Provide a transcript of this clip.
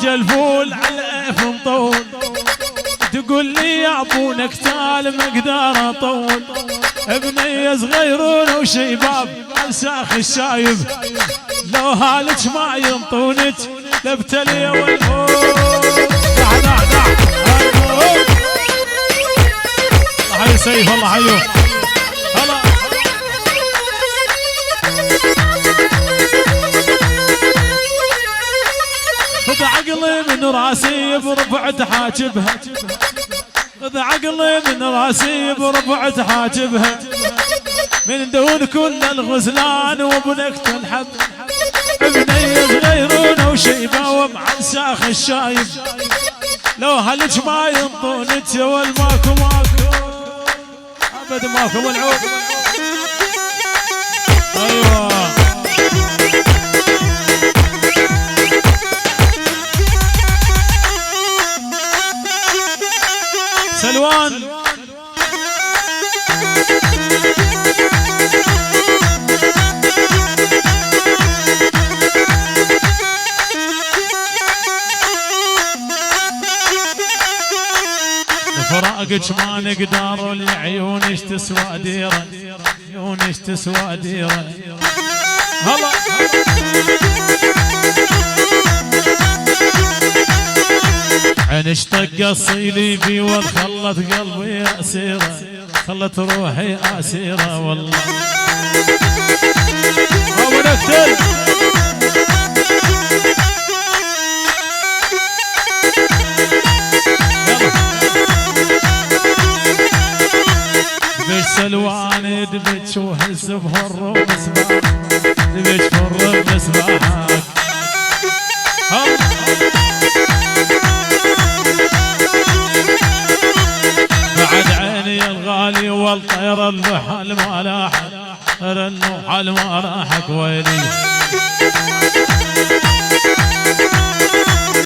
اجى الفول على اف مطول، تقول لي يا ابو نكتال مقدار اطول، ابني صغيرون وشيباب الساخ الشايب، لو هالك ما ينطونك لابتلي والهول. حي سيف الله حيوك هلا. خذ عقلي من راسي برفعة حاجبها، خذ عقلي من راسي برفعة حاجبها، من دون كل الغزلان وابنك تنحب، ابني صغيرون وشيبه ومع الساخ الشايب، لو هلك ما ينطونك يا والماكو ماكو ابد ماكو ملعوب. ايوه سلوان فراقك ما نقدر، لعيونش تسوى ديره، عيونش تسوى ديره. هلا عينش طق الصليبي وخلت قلبي اسيره، خلت روحي اسيره والله. ابو نكتل سلوان دبج وهز بهر ومسبح، دبج فر بمسبحك. بعد عيني الغالي والطير البحال ما لاحق، النوح ما راحك ويلي.